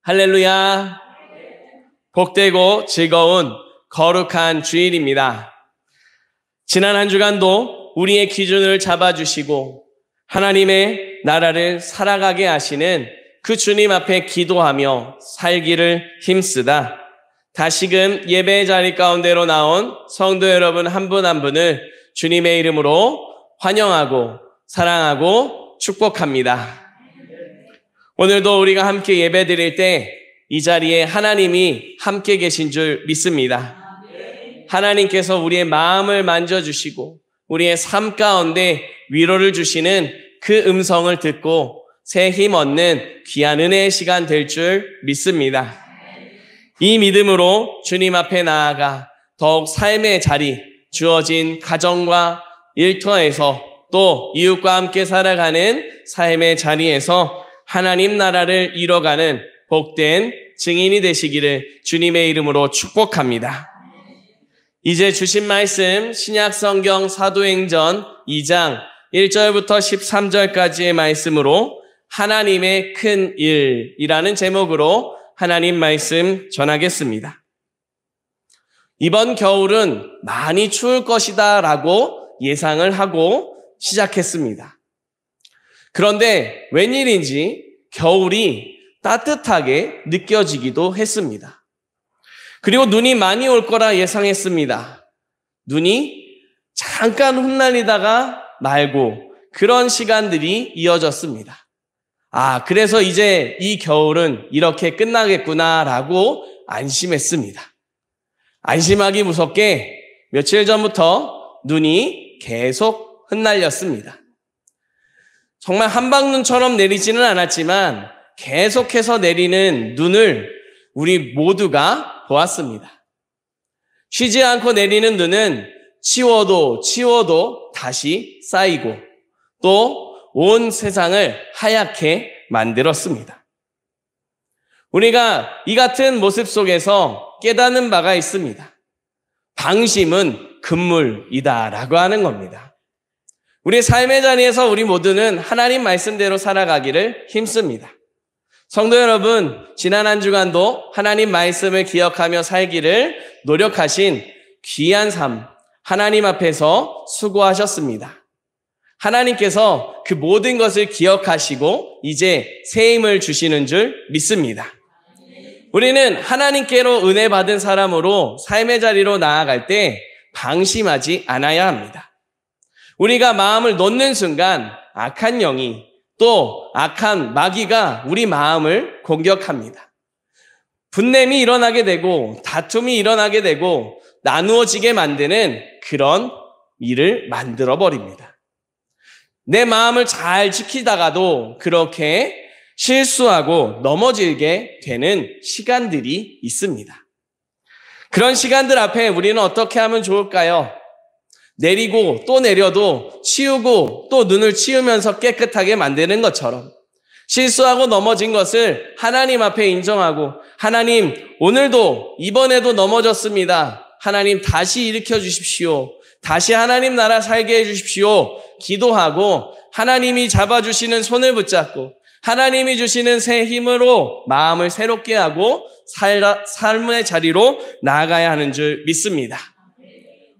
할렐루야. 복되고 즐거운 거룩한 주일입니다. 지난 한 주간도 우리의 기준을 잡아주시고 하나님의 나라를 살아가게 하시는 그 주님 앞에 기도하며 살기를 힘쓰다 다시금 예배의 자리 가운데로 나온 성도 여러분 한 분 한 분을 주님의 이름으로 환영하고 사랑하고 축복합니다. 오늘도 우리가 함께 예배 드릴 때 이 자리에 하나님이 함께 계신 줄 믿습니다. 하나님께서 우리의 마음을 만져주시고 우리의 삶 가운데 위로를 주시는 그 음성을 듣고 새 힘 얻는 귀한 은혜의 시간 될 줄 믿습니다. 이 믿음으로 주님 앞에 나아가 더욱 삶의 자리, 주어진 가정과 일터에서 또 이웃과 함께 살아가는 삶의 자리에서 하나님 나라를 이뤄가는 복된 증인이 되시기를 주님의 이름으로 축복합니다. 이제 주신 말씀 신약 성경 사도행전 2장 1절부터 13절까지의 말씀으로 하나님의 큰 일이라는 제목으로 하나님 말씀 전하겠습니다. 이번 겨울은 많이 추울 것이다 라고 예상을 하고 시작했습니다. 그런데 웬일인지 겨울이 따뜻하게 느껴지기도 했습니다. 그리고 눈이 많이 올 거라 예상했습니다. 눈이 잠깐 흩날리다가 말고 그런 시간들이 이어졌습니다. 그래서 이제 이 겨울은 이렇게 끝나겠구나라고 안심했습니다. 안심하기 무섭게 며칠 전부터 눈이 계속 흩날렸습니다. 정말 한방눈처럼 내리지는 않았지만 계속해서 내리는 눈을 우리 모두가 보았습니다. 쉬지 않고 내리는 눈은 치워도 다시 쌓이고 또 온 세상을 하얗게 만들었습니다. 우리가 이 같은 모습 속에서 깨닫는 바가 있습니다. 방심은 금물이다라고 하는 겁니다. 우리 삶의 자리에서 우리 모두는 하나님 말씀대로 살아가기를 힘씁니다. 성도 여러분, 지난 한 주간도 하나님 말씀을 기억하며 살기를 노력하신 귀한 삶, 하나님 앞에서 수고하셨습니다. 하나님께서 그 모든 것을 기억하시고 이제 새 힘을 주시는 줄 믿습니다. 우리는 하나님께로 은혜 받은 사람으로 삶의 자리로 나아갈 때 방심하지 않아야 합니다. 우리가 마음을 놓는 순간 악한 영이 또 악한 마귀가 우리 마음을 공격합니다. 분냄이 일어나게 되고 다툼이 일어나게 되고 나누어지게 만드는 그런 일을 만들어버립니다. 내 마음을 잘 지키다가도 그렇게 실수하고 넘어지게 되는 시간들이 있습니다. 그런 시간들 앞에 우리는 어떻게 하면 좋을까요? 내리고 또 내려도 치우고 또 눈을 치우면서 깨끗하게 만드는 것처럼 실수하고 넘어진 것을 하나님 앞에 인정하고 하나님 오늘도 이번에도 넘어졌습니다. 하나님 다시 일으켜 주십시오. 다시 하나님 나라 살게 해 주십시오. 기도하고 하나님이 잡아주시는 손을 붙잡고 하나님이 주시는 새 힘으로 마음을 새롭게 하고 삶의 자리로 나아가야 하는 줄 믿습니다.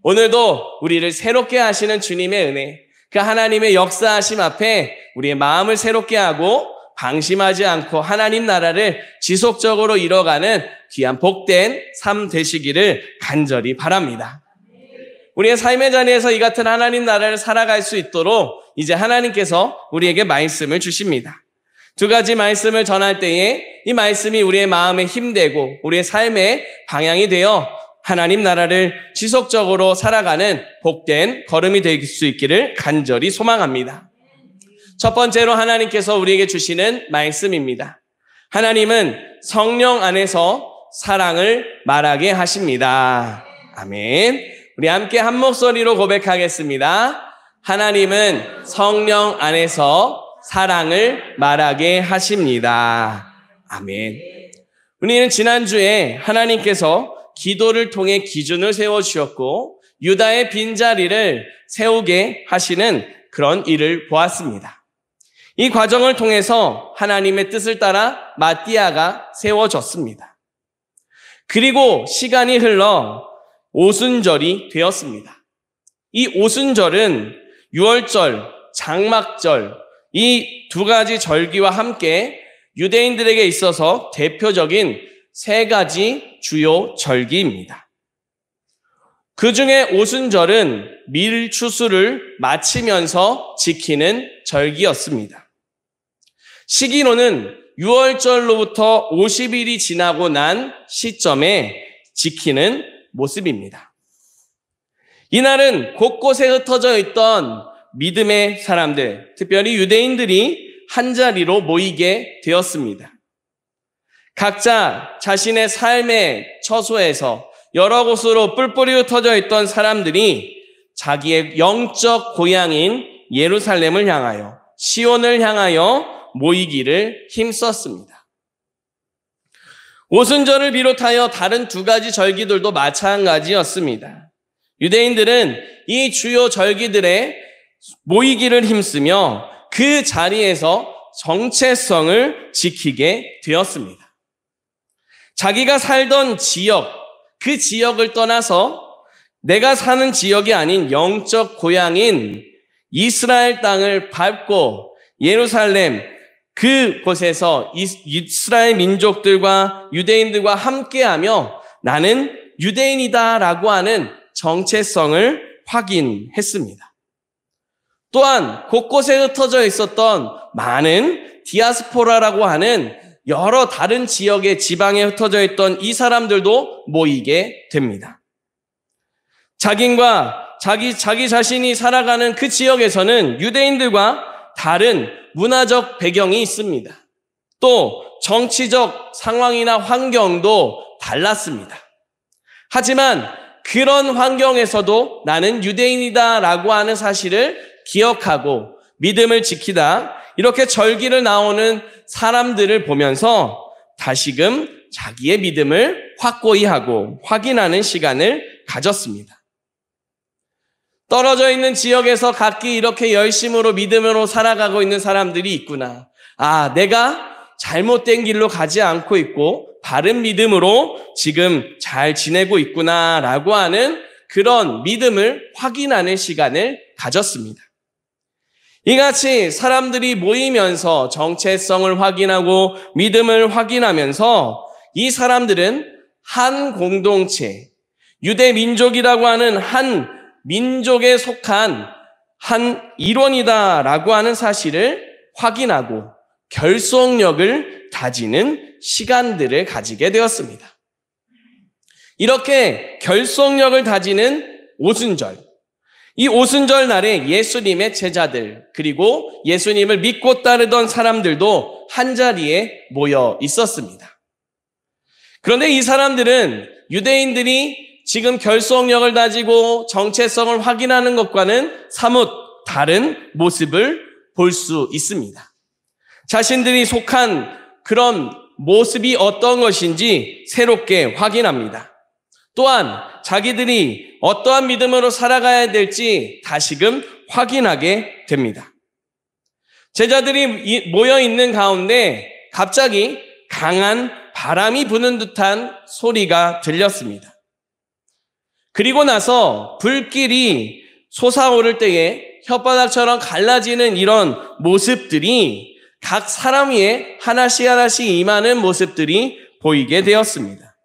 오늘도 우리를 새롭게 하시는 주님의 은혜, 그 하나님의 역사하심 앞에 우리의 마음을 새롭게 하고 방심하지 않고 하나님 나라를 지속적으로 이뤄가는 귀한 복된 삶 되시기를 간절히 바랍니다. 우리의 삶의 자리에서 이 같은 하나님 나라를 살아갈 수 있도록 이제 하나님께서 우리에게 말씀을 주십니다. 두 가지 말씀을 전할 때에 이 말씀이 우리의 마음에 힘되고 우리의 삶의 방향이 되어 하나님 나라를 지속적으로 살아가는 복된 걸음이 될 수 있기를 간절히 소망합니다. 첫 번째로 하나님께서 우리에게 주시는 말씀입니다. 하나님은 성령 안에서 사랑을 말하게 하십니다. 아멘. 우리 함께 한 목소리로 고백하겠습니다. 하나님은 성령 안에서 사랑을 말하게 하십니다. 아멘. 우리는 지난주에 하나님께서 기도를 통해 기준을 세워주셨고 유다의 빈자리를 세우게 하시는 그런 일을 보았습니다. 이 과정을 통해서 하나님의 뜻을 따라 마띠아가 세워졌습니다. 그리고 시간이 흘러 오순절이 되었습니다. 이 오순절은 유월절, 장막절, 이 두 가지 절기와 함께 유대인들에게 있어서 대표적인 세 가지 주요 절기입니다. 그 중에 오순절은 밀추수를 마치면서 지키는 절기였습니다. 시기로는 유월절로부터 50일이 지나고 난 시점에 지키는 모습입니다. 이날은 곳곳에 흩어져 있던 믿음의 사람들, 특별히 유대인들이 한자리로 모이게 되었습니다. 각자 자신의 삶의 처소에서 여러 곳으로 뿔뿔이 흩어져 있던 사람들이 자기의 영적 고향인 예루살렘을 향하여, 시온을 향하여 모이기를 힘썼습니다. 오순절을 비롯하여 다른 두 가지 절기들도 마찬가지였습니다. 유대인들은 이 주요 절기들에 모이기를 힘쓰며 그 자리에서 정체성을 지키게 되었습니다. 자기가 살던 지역, 그 지역을 떠나서 내가 사는 지역이 아닌 영적 고향인 이스라엘 땅을 밟고 예루살렘 그곳에서 이스라엘 민족들과 유대인들과 함께하며 나는 유대인이다라고 하는 정체성을 확인했습니다. 또한 곳곳에 흩어져 있었던 많은 디아스포라라고 하는 여러 다른 지역의 지방에 흩어져 있던 이 사람들도 모이게 됩니다. 자기 자신이 살아가는 그 지역에서는 유대인들과 다른 문화적 배경이 있습니다. 또 정치적 상황이나 환경도 달랐습니다. 하지만 그런 환경에서도 나는 유대인이다라고 하는 사실을 기억하고 믿음을 지키다 이렇게 절기를 나오는 사람들을 보면서 다시금 자기의 믿음을 확고히 하고 확인하는 시간을 가졌습니다. 떨어져 있는 지역에서 각기 이렇게 열심으로 믿음으로 살아가고 있는 사람들이 있구나. 아, 내가 잘못된 길로 가지 않고 있고 바른 믿음으로 지금 잘 지내고 있구나라고 하는 그런 믿음을 확인하는 시간을 가졌습니다. 이같이 사람들이 모이면서 정체성을 확인하고 믿음을 확인하면서 이 사람들은 한 공동체, 유대 민족이라고 하는 한 민족에 속한 한 일원이다라고 하는 사실을 확인하고 결속력을 다지는 시간들을 가지게 되었습니다. 이렇게 결속력을 다지는 오순절, 이 오순절 날에 예수님의 제자들 그리고 예수님을 믿고 따르던 사람들도 한자리에 모여 있었습니다. 그런데 이 사람들은 유대인들이 지금 결속력을 다지고 정체성을 확인하는 것과는 사뭇 다른 모습을 볼 수 있습니다. 자신들이 속한 그런 모습이 어떤 것인지 새롭게 확인합니다. 또한 자기들이 어떠한 믿음으로 살아가야 될지 다시금 확인하게 됩니다. 제자들이 모여 있는 가운데 갑자기 강한 바람이 부는 듯한 소리가 들렸습니다. 그리고 나서 불길이 솟아오를 때에 혓바닥처럼 갈라지는 이런 모습들이 각 사람 위에 하나씩 하나씩 임하는 모습들이 보이게 되었습니다.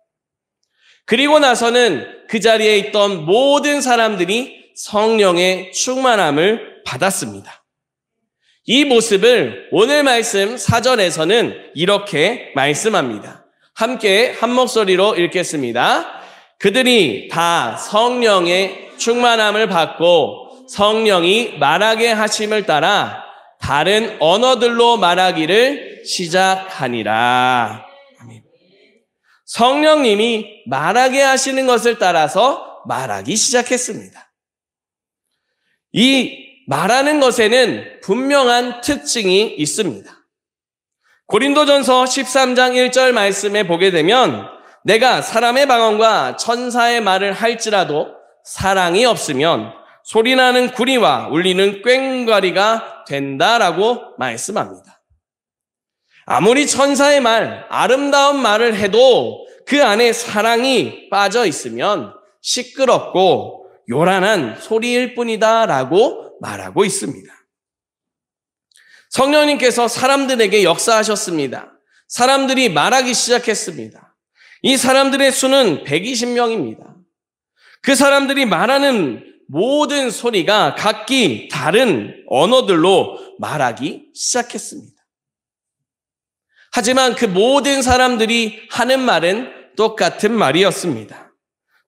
그리고 나서는 그 자리에 있던 모든 사람들이 성령의 충만함을 받았습니다. 이 모습을 오늘 말씀 4절에서는 이렇게 말씀합니다. 함께 한 목소리로 읽겠습니다. 그들이 다 성령의 충만함을 받고 성령이 말하게 하심을 따라 다른 언어들로 말하기를 시작하니라. 아멘. 성령님이 말하게 하시는 것을 따라서 말하기 시작했습니다. 이 말하는 것에는 분명한 특징이 있습니다. 고린도전서 13장 1절 말씀에 보게 되면 내가 사람의 방언과 천사의 말을 할지라도 사랑이 없으면 소리나는 구리와 울리는 꽹과리가 된다라고 말씀합니다. 아무리 천사의 말, 아름다운 말을 해도 그 안에 사랑이 빠져 있으면 시끄럽고 요란한 소리일 뿐이다라고 말하고 있습니다. 성령님께서 사람들에게 역사하셨습니다. 사람들이 말하기 시작했습니다. 이 사람들의 수는 120명입니다. 그 사람들이 말하는 모든 소리가 각기 다른 언어들로 말하기 시작했습니다. 하지만 그 모든 사람들이 하는 말은 똑같은 말이었습니다.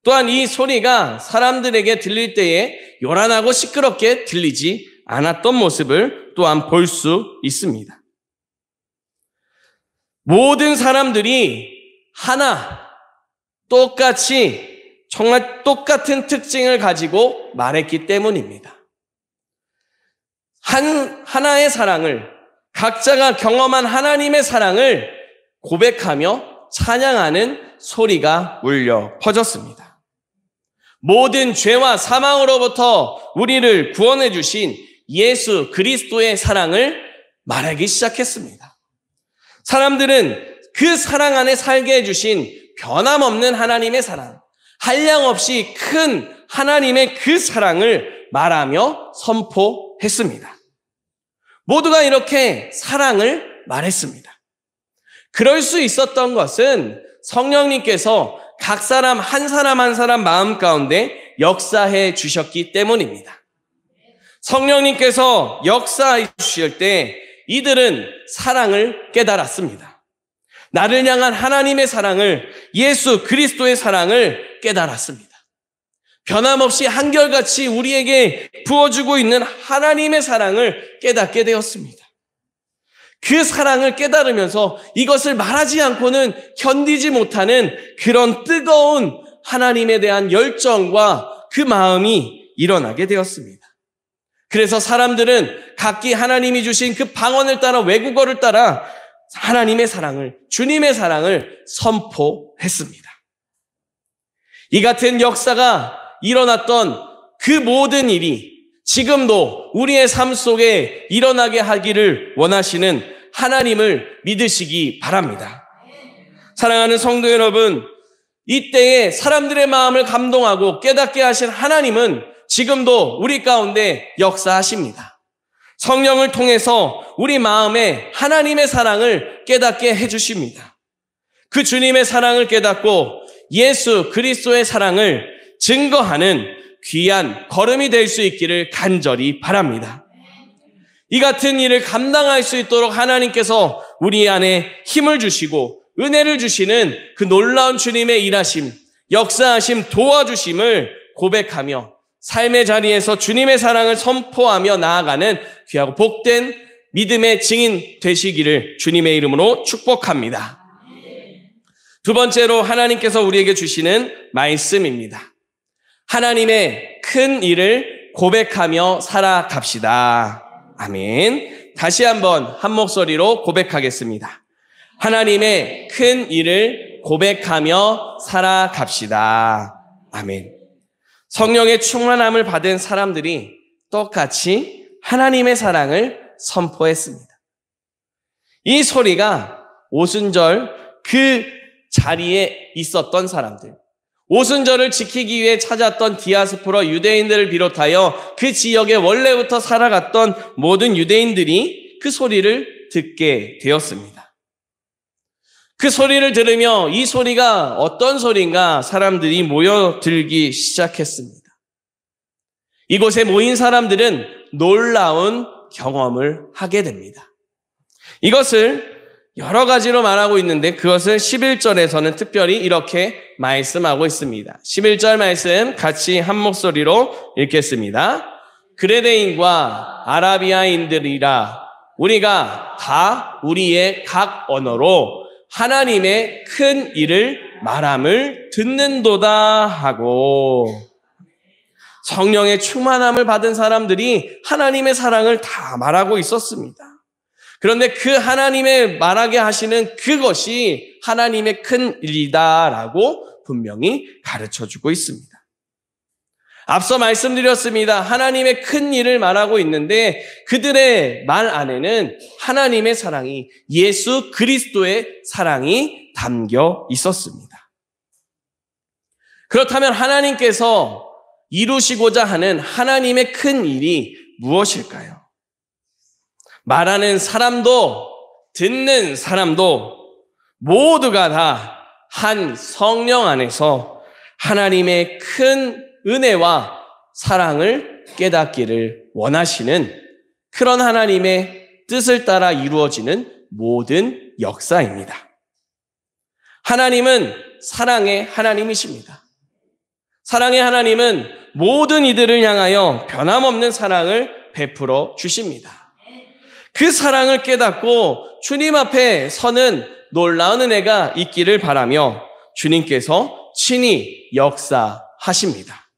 또한 이 소리가 사람들에게 들릴 때에 요란하고 시끄럽게 들리지 않았던 모습을 또한 볼 수 있습니다. 모든 사람들이 하나, 똑같이 정말 똑같은 특징을 가지고 말했기 때문입니다. 하나의 사랑을, 각자가 경험한 하나님의 사랑을 고백하며 찬양하는 소리가 울려 퍼졌습니다. 모든 죄와 사망으로부터 우리를 구원해 주신 예수 그리스도의 사랑을 말하기 시작했습니다. 사람들은 그 사랑 안에 살게 해주신 변함없는 하나님의 사랑, 한량없이 큰 하나님의 그 사랑을 말하며 선포했습니다. 모두가 이렇게 사랑을 말했습니다. 그럴 수 있었던 것은 성령님께서 각 사람 한 사람 마음 가운데 역사해 주셨기 때문입니다. 성령님께서 역사해 주실 때 이들은 사랑을 깨달았습니다. 나를 향한 하나님의 사랑을, 예수 그리스도의 사랑을 깨달았습니다. 변함없이 한결같이 우리에게 부어주고 있는 하나님의 사랑을 깨닫게 되었습니다. 그 사랑을 깨달으면서 이것을 말하지 않고는 견디지 못하는 그런 뜨거운 하나님에 대한 열정과 그 마음이 일어나게 되었습니다. 그래서 사람들은 각기 하나님이 주신 그 방언을 따라, 외국어를 따라 하나님의 사랑을, 주님의 사랑을 선포했습니다. 이 같은 역사가 일어났던 그 모든 일이 지금도 우리의 삶 속에 일어나게 하기를 원하시는 하나님을 믿으시기 바랍니다. 사랑하는 성도 여러분, 이때에 사람들의 마음을 감동하고 깨닫게 하신 하나님은 지금도 우리 가운데 역사하십니다. 성령을 통해서 우리 마음에 하나님의 사랑을 깨닫게 해주십니다. 그 주님의 사랑을 깨닫고 예수 그리스도의 사랑을 증거하는 귀한 걸음이 될 수 있기를 간절히 바랍니다. 이 같은 일을 감당할 수 있도록 하나님께서 우리 안에 힘을 주시고 은혜를 주시는 그 놀라운 주님의 일하심, 역사하심, 도와주심을 고백하며 삶의 자리에서 주님의 사랑을 선포하며 나아가는 귀하고 복된 믿음의 증인 되시기를 주님의 이름으로 축복합니다. 두 번째로 하나님께서 우리에게 주시는 말씀입니다. 하나님의 큰 일을 고백하며 살아갑시다. 아멘. 다시 한번 한 목소리로 고백하겠습니다. 하나님의 큰 일을 고백하며 살아갑시다. 아멘. 성령의 충만함을 받은 사람들이 똑같이 하나님의 사랑을 선포했습니다. 이 소리가 오순절 그 자리에 있었던 사람들, 오순절을 지키기 위해 찾았던 디아스포라 유대인들을 비롯하여 그 지역에 원래부터 살아갔던 모든 유대인들이 그 소리를 듣게 되었습니다. 그 소리를 들으며 이 소리가 어떤 소리인가 사람들이 모여들기 시작했습니다. 이곳에 모인 사람들은 놀라운 경험을 하게 됩니다. 이것을 여러 가지로 말하고 있는데 그것을 11절에서는 특별히 이렇게 말씀하고 있습니다. 11절 말씀 같이 한 목소리로 읽겠습니다. 그레데인과 아라비아인들이라 우리가 다 우리의 각 언어로 하나님의 큰 일을 말함을 듣는도다 하고, 성령의 충만함을 받은 사람들이 하나님의 사랑을 다 말하고 있었습니다. 그런데 그 하나님의 말하게 하시는 그것이 하나님의 큰 일이다라고 분명히 가르쳐주고 있습니다. 앞서 말씀드렸습니다. 하나님의 큰 일을 말하고 있는데 그들의 말 안에는 하나님의 사랑이, 예수 그리스도의 사랑이 담겨 있었습니다. 그렇다면 하나님께서 이루시고자 하는 하나님의 큰 일이 무엇일까요? 말하는 사람도 듣는 사람도 모두가 다 한 성령 안에서 하나님의 큰 은혜와 사랑을 깨닫기를 원하시는 그런 하나님의 뜻을 따라 이루어지는 모든 역사입니다. 하나님은 사랑의 하나님이십니다. 사랑의 하나님은 모든 이들을 향하여 변함없는 사랑을 베풀어 주십니다. 그 사랑을 깨닫고 주님 앞에 서는 놀라운 은혜가 있기를 바라며 주님께서 친히 역사하십니다.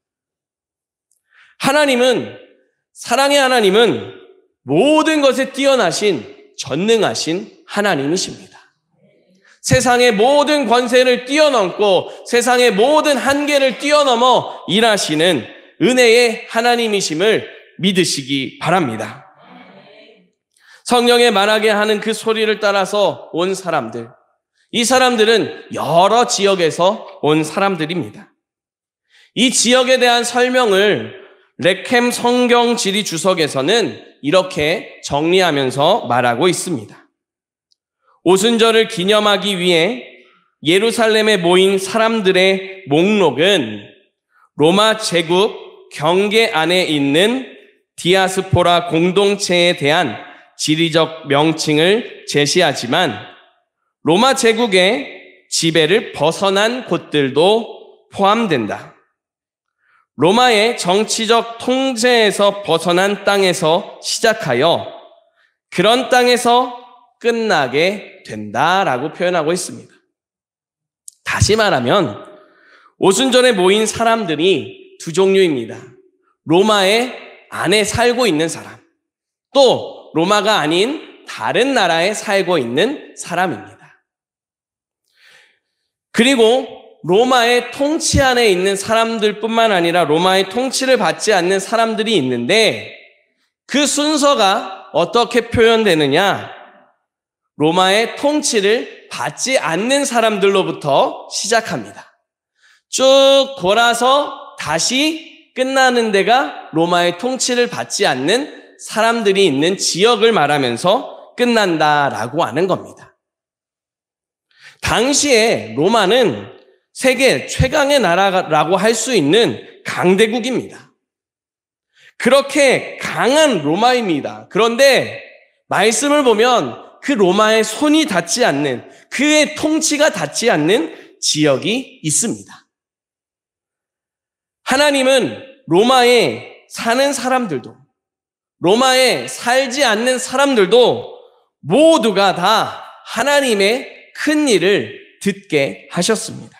하나님은, 사랑의 하나님은 모든 것에 뛰어나신 전능하신 하나님이십니다. 세상의 모든 권세를 뛰어넘고 세상의 모든 한계를 뛰어넘어 일하시는 은혜의 하나님이심을 믿으시기 바랍니다. 성령의 말하게 하는 그 소리를 따라서 온 사람들, 이 사람들은 여러 지역에서 온 사람들입니다. 이 지역에 대한 설명을 렉햄 성경 지리 주석에서는 이렇게 정리하면서 말하고 있습니다. 오순절을 기념하기 위해 예루살렘에 모인 사람들의 목록은 로마 제국 경계 안에 있는 디아스포라 공동체에 대한 지리적 명칭을 제시하지만 로마 제국의 지배를 벗어난 곳들도 포함된다. 로마의 정치적 통제에서 벗어난 땅에서 시작하여 그런 땅에서 끝나게 된다라고 표현하고 있습니다. 다시 말하면 오순절에 모인 사람들이 두 종류입니다. 로마의 안에 살고 있는 사람, 또 로마가 아닌 다른 나라에 살고 있는 사람입니다. 그리고 로마의 통치 안에 있는 사람들뿐만 아니라 로마의 통치를 받지 않는 사람들이 있는데 그 순서가 어떻게 표현되느냐? 로마의 통치를 받지 않는 사람들로부터 시작합니다. 쭉 돌아서 다시 끝나는 데가 로마의 통치를 받지 않는 사람들이 있는 지역을 말하면서 끝난다라고 하는 겁니다. 당시에 로마는 세계 최강의 나라라고 할 수 있는 강대국입니다. 그렇게 강한 로마입니다. 그런데 말씀을 보면 그 로마의 손이 닿지 않는, 그의 통치가 닿지 않는 지역이 있습니다. 하나님은 로마에 사는 사람들도, 로마에 살지 않는 사람들도 모두가 다 하나님의 큰 일을 듣게 하셨습니다.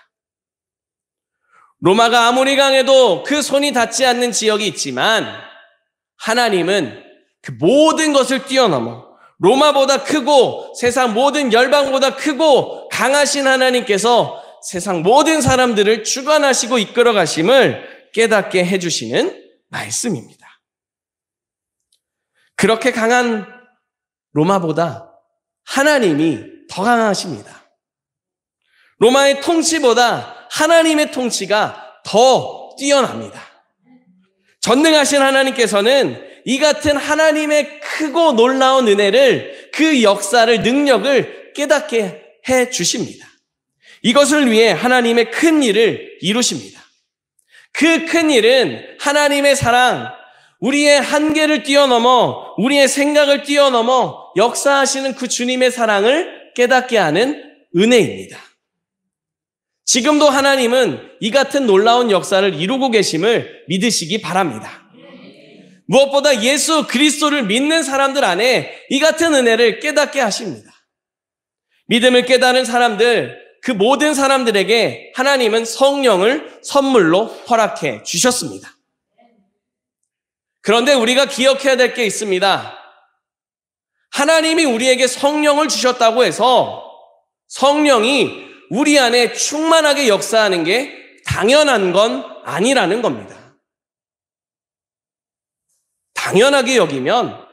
로마가 아무리 강해도 그 손이 닿지 않는 지역이 있지만 하나님은 그 모든 것을 뛰어넘어 로마보다 크고 세상 모든 열방보다 크고 강하신 하나님께서 세상 모든 사람들을 주관하시고 이끌어 가심을 깨닫게 해주시는 말씀입니다. 그렇게 강한 로마보다 하나님이 더 강하십니다. 로마의 통치보다 하나님의 통치가 더 뛰어납니다. 전능하신 하나님께서는 이 같은 하나님의 크고 놀라운 은혜를, 그 역사를, 능력을 깨닫게 해 주십니다. 이것을 위해 하나님의 큰 일을 이루십니다. 그 큰 일은 하나님의 사랑, 우리의 한계를 뛰어넘어, 우리의 생각을 뛰어넘어 역사하시는 그 주님의 사랑을 깨닫게 하는 은혜입니다. 지금도 하나님은 이 같은 놀라운 역사를 이루고 계심을 믿으시기 바랍니다. 무엇보다 예수 그리스도를 믿는 사람들 안에 이 같은 은혜를 깨닫게 하십니다. 믿음을 깨닫는 사람들, 그 모든 사람들에게 하나님은 성령을 선물로 허락해 주셨습니다. 그런데 우리가 기억해야 될 게 있습니다. 하나님이 우리에게 성령을 주셨다고 해서 성령이 우리 안에 충만하게 역사하는 게 당연한 건 아니라는 겁니다. 당연하게 여기면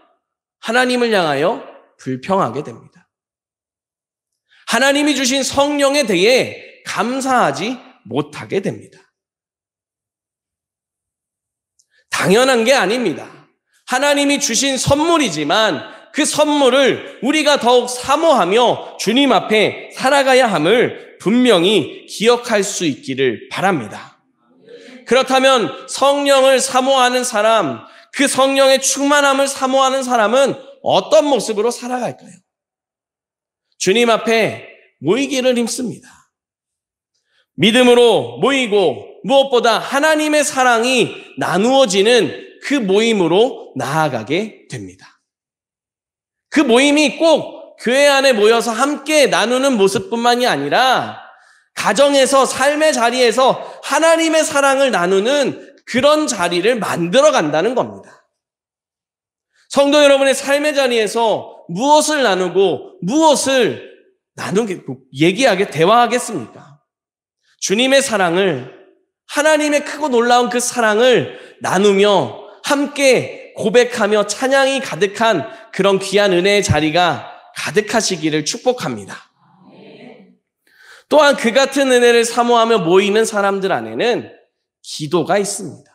하나님을 향하여 불평하게 됩니다. 하나님이 주신 성령에 대해 감사하지 못하게 됩니다. 당연한 게 아닙니다. 하나님이 주신 선물이지만 그 선물을 우리가 더욱 사모하며 주님 앞에 살아가야 함을 분명히 기억할 수 있기를 바랍니다. 그렇다면 성령을 사모하는 사람, 그 성령의 충만함을 사모하는 사람은 어떤 모습으로 살아갈까요? 주님 앞에 모이기를 힘씁니다. 믿음으로 모이고 무엇보다 하나님의 사랑이 나누어지는 그 모임으로 나아가게 됩니다. 그 모임이 꼭 교회 안에 모여서 함께 나누는 모습뿐만이 아니라 가정에서 삶의 자리에서 하나님의 사랑을 나누는 그런 자리를 만들어 간다는 겁니다. 성도 여러분의 삶의 자리에서 무엇을 나누고 무엇을 얘기하게 대화하겠습니까? 주님의 사랑을, 하나님의 크고 놀라운 그 사랑을 나누며 함께 고백하며 찬양이 가득한 그런 귀한 은혜의 자리가 가득하시기를 축복합니다. 또한 그 같은 은혜를 사모하며 모이는 사람들 안에는 기도가 있습니다.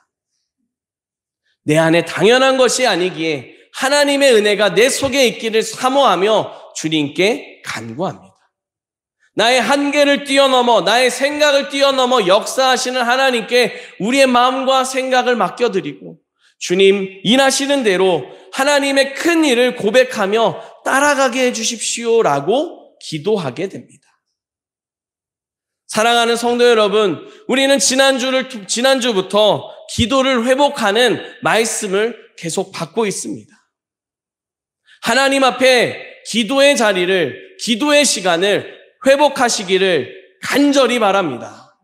내 안에 당연한 것이 아니기에 하나님의 은혜가 내 속에 있기를 사모하며 주님께 간구합니다. 나의 한계를 뛰어넘어, 나의 생각을 뛰어넘어 역사하시는 하나님께 우리의 마음과 생각을 맡겨드리고 주님 인하시는 대로 하나님의 큰 일을 고백하며 따라가게 해주십시오라고 기도하게 됩니다. 사랑하는 성도 여러분, 우리는 지난주부터 기도를 회복하는 말씀을 계속 받고 있습니다. 하나님 앞에 기도의 자리를, 기도의 시간을 회복하시기를 간절히 바랍니다.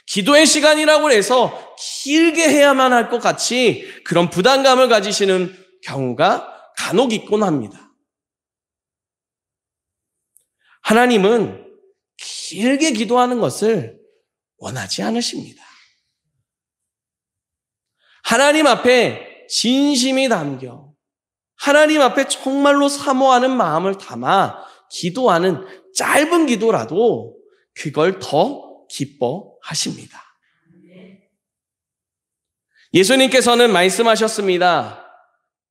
기도의 시간이라고 해서 길게 해야만 할 것 같이 그런 부담감을 가지시는 경우가 간혹 있곤 합니다. 하나님은 길게 기도하는 것을 원하지 않으십니다. 하나님 앞에 진심이 담겨 하나님 앞에 정말로 사모하는 마음을 담아 기도하는 짧은 기도라도 그걸 더 기뻐하십니다. 예수님께서는 말씀하셨습니다.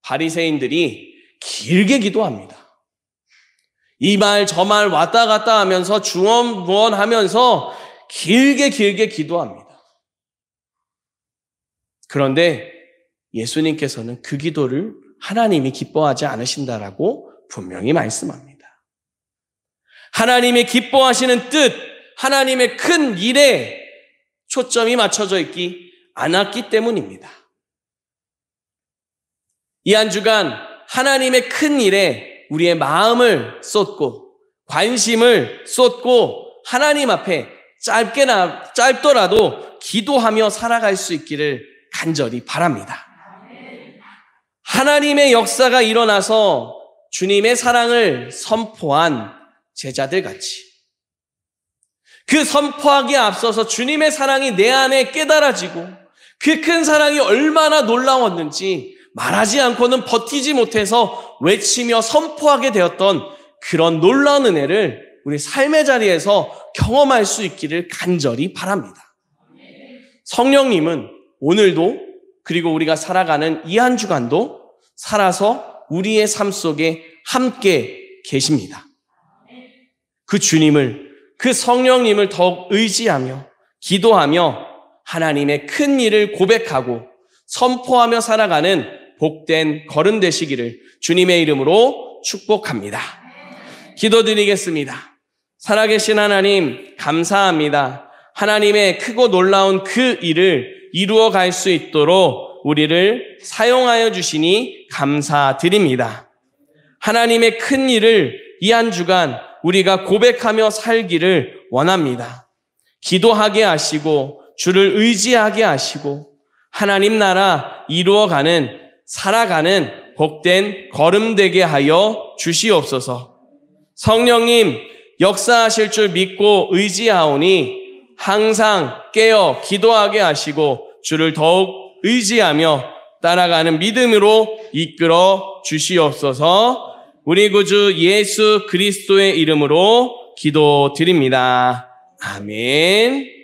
바리새인들이 길게 기도합니다. 이 말 저 말 왔다 갔다 하면서 중언부언하면서 길게 기도합니다. 그런데 예수님께서는 그 기도를 하나님이 기뻐하지 않으신다라고 분명히 말씀합니다. 하나님의 기뻐하시는 뜻, 하나님의 큰 일에 초점이 맞춰져 있지 않았기 때문입니다. 이 한 주간 하나님의 큰 일에 우리의 마음을 쏟고 관심을 쏟고 하나님 앞에 짧더라도 기도하며 살아갈 수 있기를 간절히 바랍니다. 하나님의 역사가 일어나서 주님의 사랑을 선포한 제자들 같이 그 선포하기에 앞서서 주님의 사랑이 내 안에 깨달아지고 그 큰 사랑이 얼마나 놀라웠는지 말하지 않고는 버티지 못해서 외치며 선포하게 되었던 그런 놀라운 은혜를 우리 삶의 자리에서 경험할 수 있기를 간절히 바랍니다. 성령님은 오늘도 그리고 우리가 살아가는 이 한 주간도 살아서 우리의 삶 속에 함께 계십니다. 그 주님을, 그 성령님을 더욱 의지하며 기도하며 하나님의 큰 일을 고백하고 선포하며 살아가는 복된 걸음 되시기를 주님의 이름으로 축복합니다. 기도드리겠습니다. 살아계신 하나님 감사합니다. 하나님의 크고 놀라운 그 일을 이루어 갈 수 있도록 우리를 사용하여 주시니 감사드립니다. 하나님의 큰 일을 이 한 주간 우리가 고백하며 살기를 원합니다. 기도하게 하시고 주를 의지하게 하시고 하나님 나라 이루어가는 살아가는 복된 걸음 되게 하여 주시옵소서. 성령님 역사하실 줄 믿고 의지하오니 항상 깨어 기도하게 하시고 주를 더욱 의지하며 따라가는 믿음으로 이끌어 주시옵소서. 우리 구주 예수 그리스도의 이름으로 기도드립니다. 아멘.